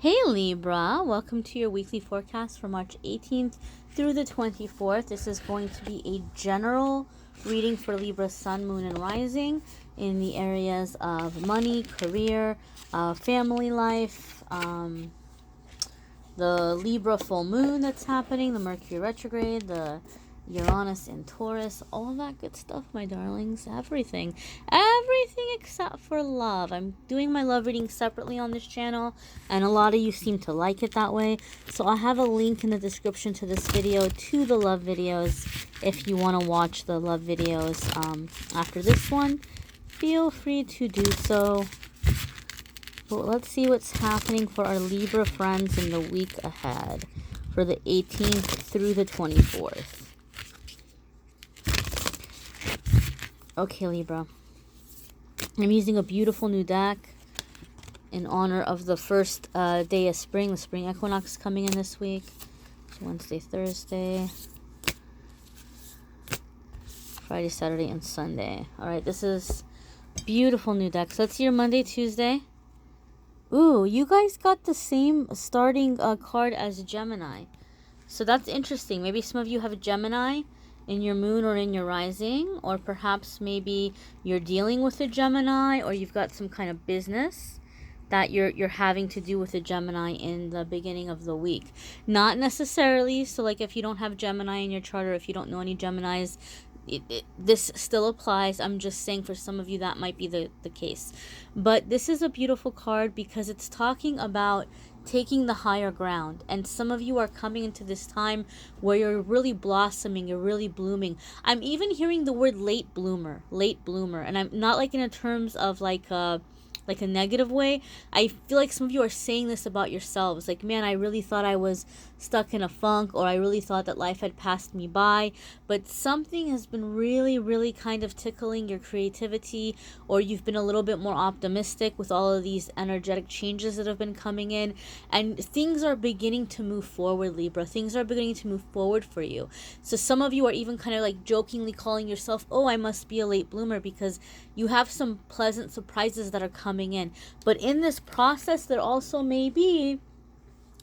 Hey Libra, welcome to your weekly forecast for March 18th through the 24th. This is going to be a general reading for Libra Sun, Moon, and Rising in the areas of money, career, family life, the Libra full moon that's happening, the Mercury retrograde, the Uranus in Taurus, all that good stuff, my darlings. Everything except for love. I'm doing my love reading separately on this channel, and a lot of you seem to like it that way. So I have a link in the description to this video to the love videos. If you want to watch the love videos after this one, feel free to do so. But let's see what's happening for our Libra friends in the week ahead for the 18th through the 24th. Okay, Libra. I'm using a beautiful new deck in honor of the first day of spring. The spring equinox coming in this week. It's Wednesday, Thursday, Friday, Saturday, and Sunday. Alright, this is beautiful new deck. So let's see your Monday, Tuesday. Ooh, you guys got the same starting card as Gemini. So that's interesting. Maybe some of you have a Gemini in your moon or in your rising, or perhaps maybe you're dealing with a Gemini, or you've got some kind of business that you're having to do with a Gemini in the beginning of the week. Not necessarily, so like if you don't have Gemini in your chart, or if you don't know any Geminis, this still applies. I'm just saying for some of you that might be the case. But this is a beautiful card because it's talking about taking the higher ground, and some of you are coming into this time where you're really blossoming, you're really blooming. I'm even hearing the word late bloomer, and I'm not like in a terms of like a negative way. I feel like some of you are saying this about yourselves, like, man, I really thought I was stuck in a funk, or I really thought that life had passed me by, but something has been really kind of tickling your creativity, or you've been a little bit more optimistic with all of these energetic changes that have been coming in, and things are beginning to move forward, Libra. Things are beginning to move forward for you. So some of you are even kind of like jokingly calling yourself, oh, I must be a late bloomer, because you have some pleasant surprises that are coming in. But in this process, there also may be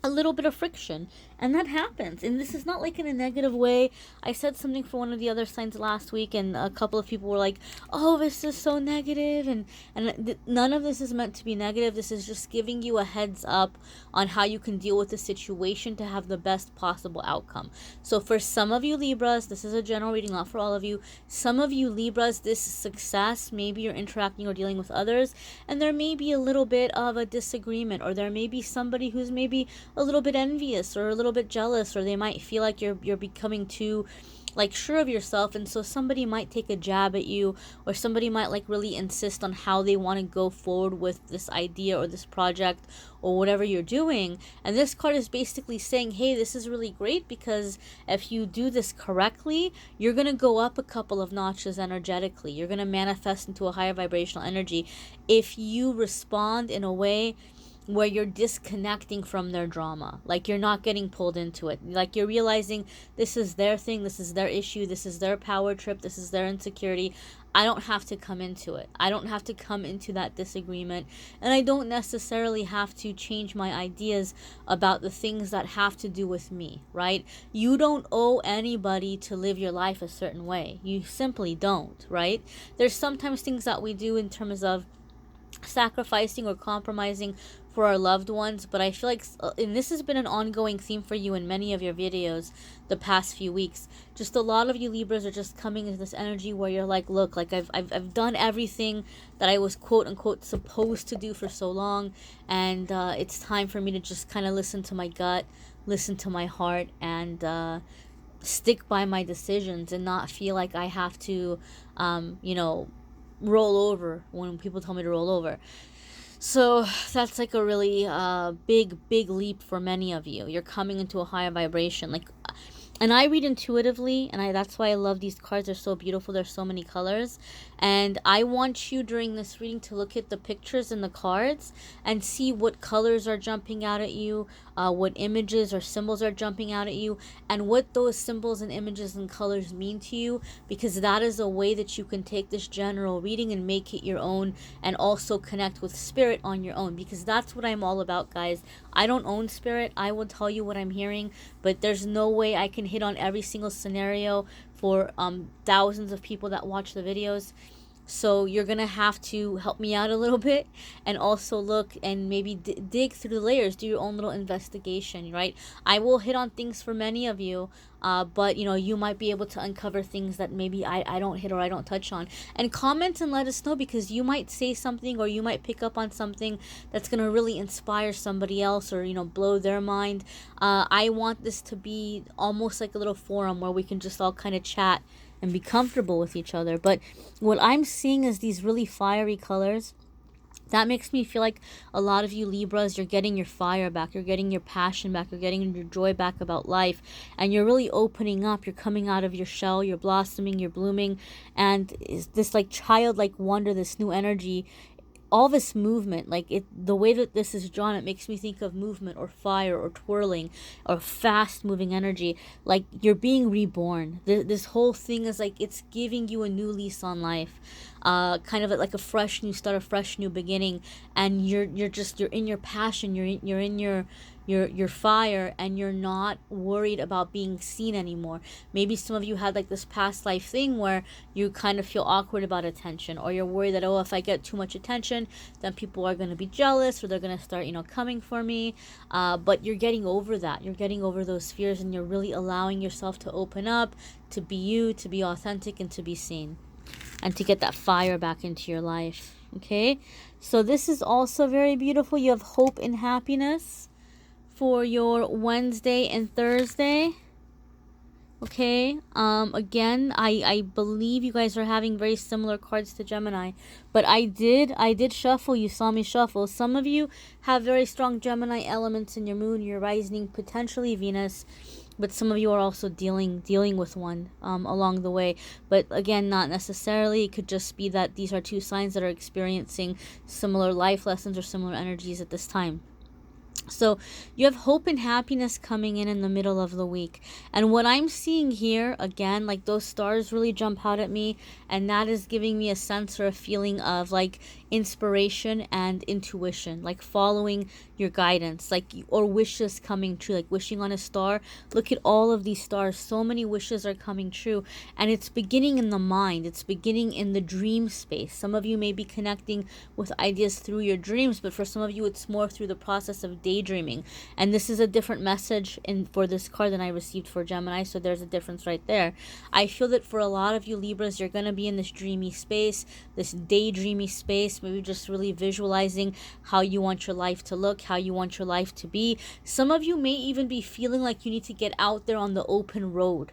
a little bit of friction, and that happens, and this is not like in a negative way. I said something for one of the other signs last week, and a couple of people were like, oh, this is so negative, and none of this is meant to be negative. This is just giving you a heads up on how you can deal with the situation to have the best possible outcome. So for some of you Libras, this is a general reading, not for all of you. Some of you Libras, this success, maybe you're interacting or dealing with others, and there may be a little bit of a disagreement, or there may be somebody who's maybe a little bit envious or a little bit jealous, or they might feel like you're becoming too like sure of yourself, and so somebody might take a jab at you, or somebody might like really insist on how they want to go forward with this idea or this project or whatever you're doing. And this card is basically saying, hey, this is really great, because if you do this correctly, you're going to go up a couple of notches energetically. You're going to manifest into a higher vibrational energy if you respond in a way where you're disconnecting from their drama. Like you're not getting pulled into it. Like you're realizing this is their thing, this is their issue, this is their power trip, this is their insecurity. I don't have to come into it. I don't have to come into that disagreement, and I don't necessarily have to change my ideas about the things that have to do with me, right? You don't owe anybody to live your life a certain way. You simply don't, right? There's sometimes things that we do in terms of sacrificing or compromising for our loved ones, but I feel like, and this has been an ongoing theme for you in many of your videos the past few weeks, just a lot of you Libras are just coming into this energy where you're like, look, like I've done everything that I was quote unquote supposed to do for so long, and it's time for me to just kind of listen to my gut, listen to my heart, and stick by my decisions, and not feel like I have to roll over when people tell me to roll over. So that's like a really big leap for many of you. You're coming into a higher vibration. Like And I read intuitively, and that's why I love these cards. They're so beautiful. There's so many colors. And I want you during this reading to look at the pictures in the cards and see what colors are jumping out at you, what images or symbols are jumping out at you, and what those symbols and images and colors mean to you, because that is a way that you can take this general reading and make it your own, and also connect with spirit on your own, because that's what I'm all about, guys. I don't own spirit. I will tell you what I'm hearing, but there's no way I can hit on every single scenario for thousands of people that watch the videos. So you're gonna have to help me out a little bit, and also look and maybe dig through the layers, do your own little investigation, right? I will hit on things for many of you, but you know, you might be able to uncover things that maybe I don't hit or I don't touch on. And comment and let us know, because you might say something or you might pick up on something that's gonna really inspire somebody else, or you know, blow their mind. I want this to be almost like a little forum where we can just all kind of chat and be comfortable with each other. But what I'm seeing is these really fiery colors. That makes me feel like a lot of you Libras, you're getting your fire back, you're getting your passion back, you're getting your joy back about life, and you're really opening up, you're coming out of your shell, you're blossoming, you're blooming, and is this like childlike wonder, this new energy, all this movement, like it, the way that this is drawn, it makes me think of movement or fire or twirling or fast moving energy. Like you're being reborn. This whole thing is like it's giving you a new lease on life, kind of like a fresh new start, a fresh new beginning. And you're in your passion, you're in your fire, and you're not worried about being seen anymore. Maybe some of you had like this past life thing where you kind of feel awkward about attention, or you're worried that, oh, if I get too much attention, then people are going to be jealous, or they're going to start, you know, coming for me. But you're getting over that. You're getting over those fears, and you're really allowing yourself to open up, to be you, to be authentic, and to be seen, and to get that fire back into your life. Okay, so this is also very beautiful. You have hope and happiness for your Wednesday and Thursday. Okay, again, I believe you guys are having very similar cards to Gemini, but I did shuffle. You saw me shuffle. Some of you have very strong Gemini elements in your moon, your rising, potentially Venus, but some of you are also dealing with one along the way. But again, not necessarily. It could just be that these are two signs that are experiencing similar life lessons or similar energies at this time. So you have hope and happiness coming in the middle of the week. And what I'm seeing here, again, like those stars really jump out at me, and that is giving me a sense or a feeling of like inspiration and intuition, like following your guidance, like, or wishes coming true, like wishing on a star. Look at all of these stars. So many wishes are coming true, and it's beginning in the mind. It's beginning in the dream space. Some of you may be connecting with ideas through your dreams, but for some of you, it's more through the process of daydreaming. And this is a different message for this card than I received for Gemini, so there's a difference right there. I feel that for a lot of you Libras, you're going to be in this dreamy space, this daydreamy space, maybe just really visualizing how you want your life to look, how you want your life to be. Some of you may even be feeling like you need to get out there on the open road.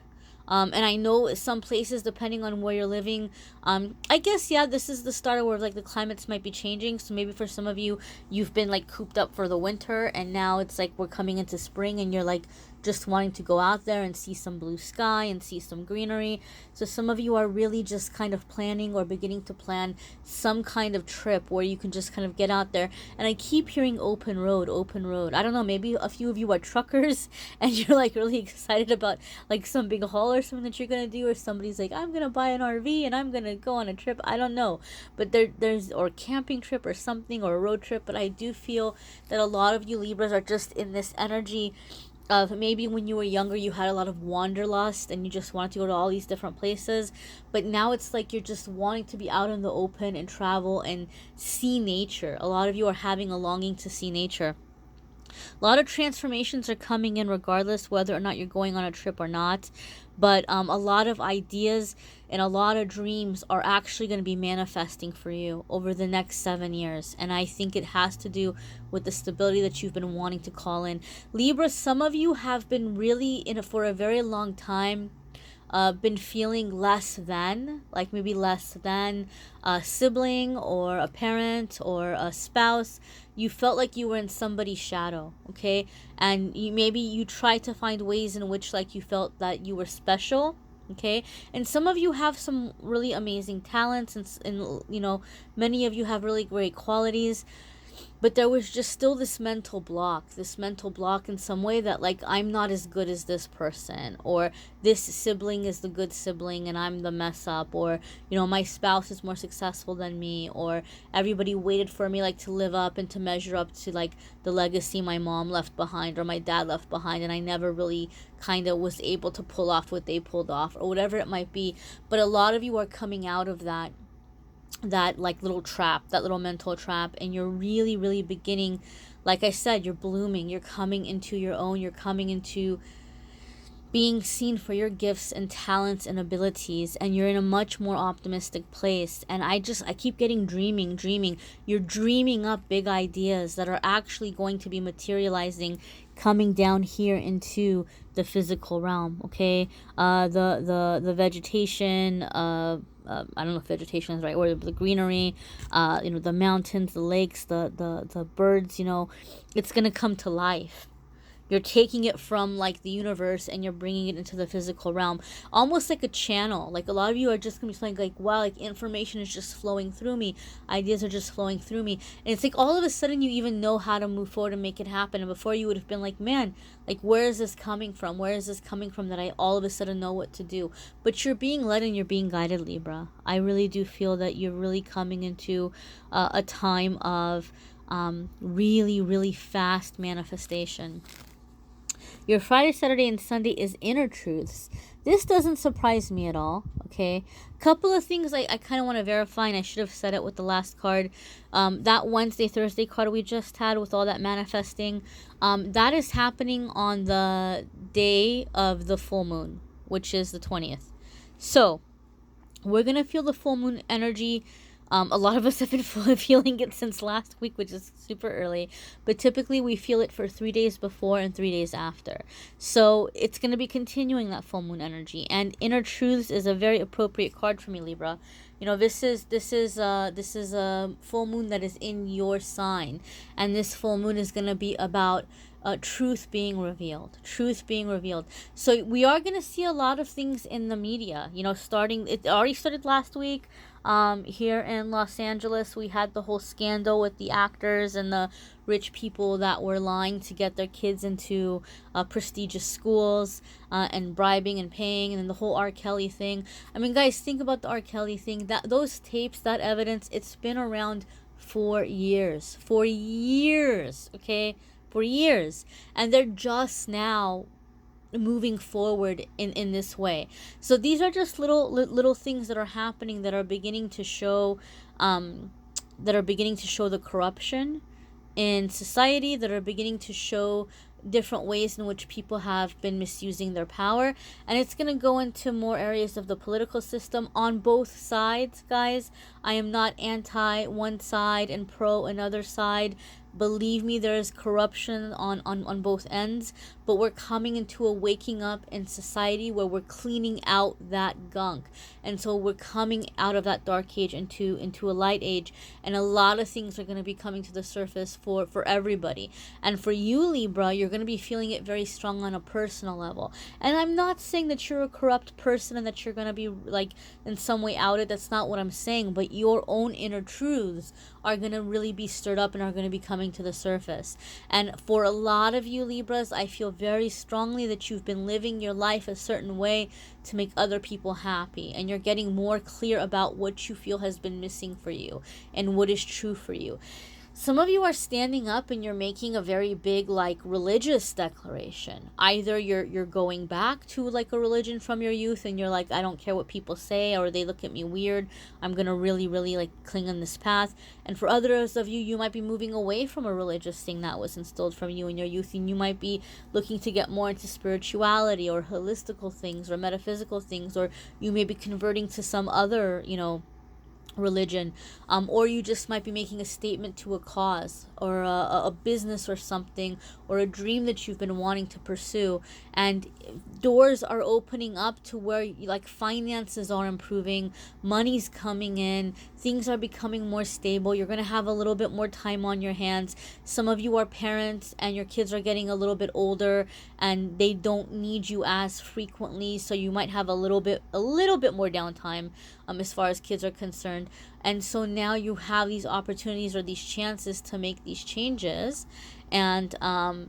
And I know some places, depending on where you're living, I guess, yeah, this is the start where like the climates might be changing. So maybe for some of you, you've been like cooped up for the winter, and now it's like we're coming into spring, and you're like just wanting to go out there and see some blue sky and see some greenery. So some of you are really just kind of planning or beginning to plan some kind of trip where you can just kind of get out there. And I keep hearing open road, open road. I don't know, maybe a few of you are truckers and you're like really excited about like some big haul or something that you're gonna do, or somebody's like, I'm gonna buy an RV and I'm gonna go on a trip. I don't know, but there's or camping trip or something, or a road trip. But I do feel that a lot of you Libras are just in this energy of maybe when you were younger you had a lot of wanderlust and you just wanted to go to all these different places, but now it's like you're just wanting to be out in the open and travel and see nature. A lot of you are having a longing to see nature. A lot of transformations are coming in regardless whether or not you're going on a trip or not. But a lot of ideas and a lot of dreams are actually going to be manifesting for you over the next 7 years. And I think it has to do with the stability that you've been wanting to call in. Libra, some of you have been really in it for a very long time, been feeling less than, like maybe less than a sibling or a parent or a spouse. You felt like you were in somebody's shadow, okay? And maybe you tried to find ways in which like you felt that you were special, okay? And some of you have some really amazing talents, and you know, many of you have really great qualities, but there was just still this mental block in some way, that like, I'm not as good as this person, or this sibling is the good sibling and I'm the mess up, or you know, my spouse is more successful than me, or everybody waited for me like to live up and to measure up to like the legacy my mom left behind or my dad left behind, and I never really kind of was able to pull off what they pulled off, or whatever it might be. But a lot of you are coming out of that like little trap, that little mental trap, and you're really beginning, like I said, you're blooming, you're coming into your own, you're coming into being seen for your gifts and talents and abilities, and you're in a much more optimistic place. And I keep getting dreaming. You're dreaming up big ideas that are actually going to be materializing, coming down here into the physical realm, okay? The vegetation, I don't know if vegetation is the right word, the greenery, you know, the mountains, the lakes, the birds, you know, it's gonna come to life. You're taking it from like the universe and you're bringing it into the physical realm, almost like a channel. Like a lot of you are just gonna be feeling like, wow, like information is just flowing through me, ideas are just flowing through me, and it's like all of a sudden you even know how to move forward and make it happen. And before, you would have been like, man, like where is this coming from? Where is this coming from that I all of a sudden know what to do? But you're being led and you're being guided, Libra. I really do feel that you're really coming into a time of really fast manifestation. Your Friday, Saturday, and Sunday is inner truths. This doesn't surprise me at all, okay? Couple of things I kind of want to verify, and I should have said it with the last card. That Wednesday, Thursday card we just had with all that manifesting, that is happening on the day of the full moon, which is the 20th. So, we're going to feel the full moon energy. A lot of us have been feeling it since last week, which is super early. But typically we feel it for 3 days before and 3 days after. So it's going to be continuing that full moon energy. And Inner Truths is a very appropriate card for me, Libra. You know, this is a full moon that is in your sign. And this full moon is going to be about truth being revealed. So we are going to see a lot of things in the media, you know, it already started last week. Here in Los Angeles, we had the whole scandal with the actors and the rich people that were lying to get their kids into prestigious schools, and bribing and paying, and then the whole R. Kelly thing. I mean, guys, think about the R. Kelly thing. Those tapes, that evidence, it's been around for years, okay? For years. And they're just now moving forward in this way. So these are just little things that are happening, that are beginning to show the corruption in society, that are beginning to show different ways in which people have been misusing their power. And it's going to go into more areas of the political system on both sides, guys. I am not anti one side and pro another side. Believe me, there is corruption on both ends, but we're coming into a waking up in society where we're cleaning out that gunk. And so we're coming out of that dark age into a light age, and a lot of things are going to be coming to the surface for everybody. And for you, Libra, you're going to be feeling it very strong on a personal level. And I'm not saying that you're a corrupt person and that you're going to be like in some way outed. That's not what I'm saying, but your own inner truths are going to really be stirred up and are going to be coming to the surface. And for a lot of you Libras, I feel very strongly that you've been living your life a certain way to make other people happy, and you're getting more clear about what you feel has been missing for you and what is true for you. Some of you are standing up and you're making a very big like religious declaration. Either you're going back to like a religion from your youth and you're like, I don't care what people say, or they look at me weird, I'm gonna really like cling on this path. And for others of you, you might be moving away from a religious thing that was instilled from you in your youth, and you might be looking to get more into spirituality or holistical things or metaphysical things, or you may be converting to some other, you know, religion, or you just might be making a statement to a cause or a business or something, or a dream that you've been wanting to pursue, and doors are opening up to where like finances are improving, money's coming in, things are becoming more stable, you're going to have a little bit more time on your hands. Some of you are parents and your kids are getting a little bit older and they don't need you as frequently, so you might have a little bit more downtime as far as kids are concerned. And so now you have these opportunities or these chances to make these changes, and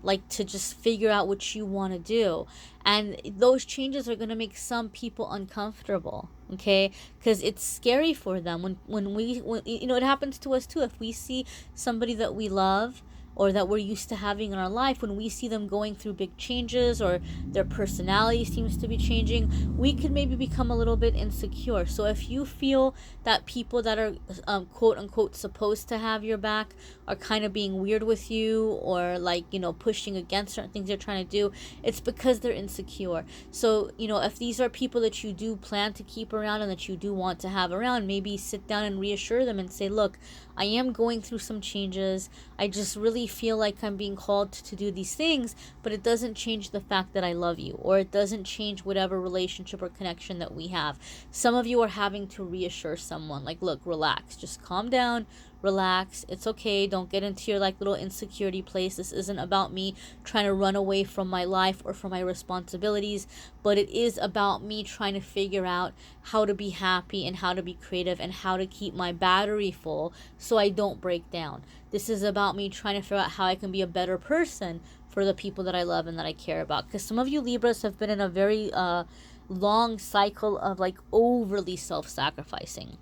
like to just figure out what you want to do. And those changes are going to make some people uncomfortable, okay, because it's scary for them when you know, it happens to us too. If we see somebody that we love or that we're used to having in our life, when we see them going through big changes or their personality seems to be changing, we could maybe become a little bit insecure. So if you feel that people that are quote unquote supposed to have your back are kind of being weird with you, or like, you know, pushing against certain things you're trying to do, it's because they're insecure. So, you know, if these are people that you do plan to keep around and that you do want to have around, maybe sit down and reassure them and say, look, I am going through some changes. I just really feel like I'm being called to do these things, but it doesn't change the fact that I love you, or it doesn't change whatever relationship or connection that we have. Some of you are having to reassure someone, like, look, relax, just calm down, relax, it's okay, don't get into your like little insecurity place. This isn't about me trying to run away from my life or from my responsibilities, but it is about me trying to figure out how to be happy and how to be creative and how to keep my battery full so I don't break down. This is about me trying to figure out how I can be a better person for the people that I love and that I care about. Because some of you Libras have been in a very long cycle of like overly self-sacrificing.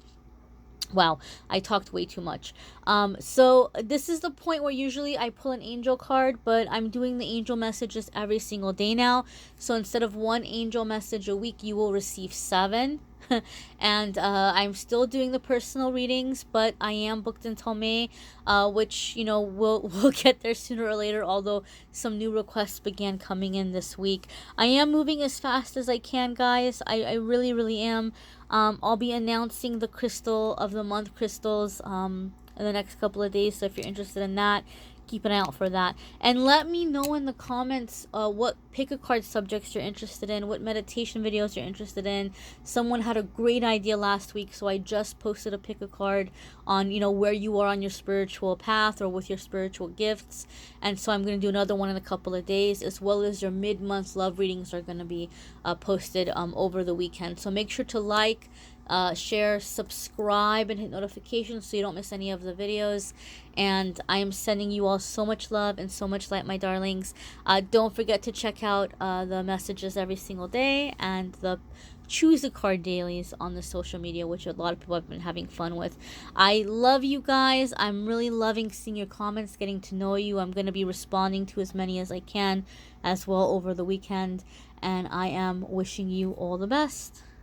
Wow, I talked way too much. So this is the point where usually I pull an angel card, but I'm doing the angel messages every single day now. So instead of one angel message a week, you will receive 7. And I'm still doing the personal readings, but I am booked until May, which, you know, we'll get there sooner or later, although some new requests began coming in this week. I am moving as fast as I can, guys. I really, really am. I'll be announcing the crystal of the month crystals in the next couple of days, so if you're interested in that, keep an eye out for that. And let me know in the comments what pick a card subjects you're interested in, what meditation videos you're interested in. Someone had a great idea last week, so I just posted a pick a card on, you know, where you are on your spiritual path or with your spiritual gifts. And so I'm going to do another one in a couple of days, as well as your mid-month love readings are going to be posted over the weekend. So make sure to like, share, subscribe, and hit notifications so you don't miss any of the videos. And I am sending you all so much love and so much light, my darlings. Don't forget to check out the messages every single day and the choose a card dailies on the social media, which a lot of people have been having fun with. I love you guys. I'm really loving seeing your comments, getting to know you. I'm going to be responding to as many as I can as well over the weekend, and I am wishing you all the best.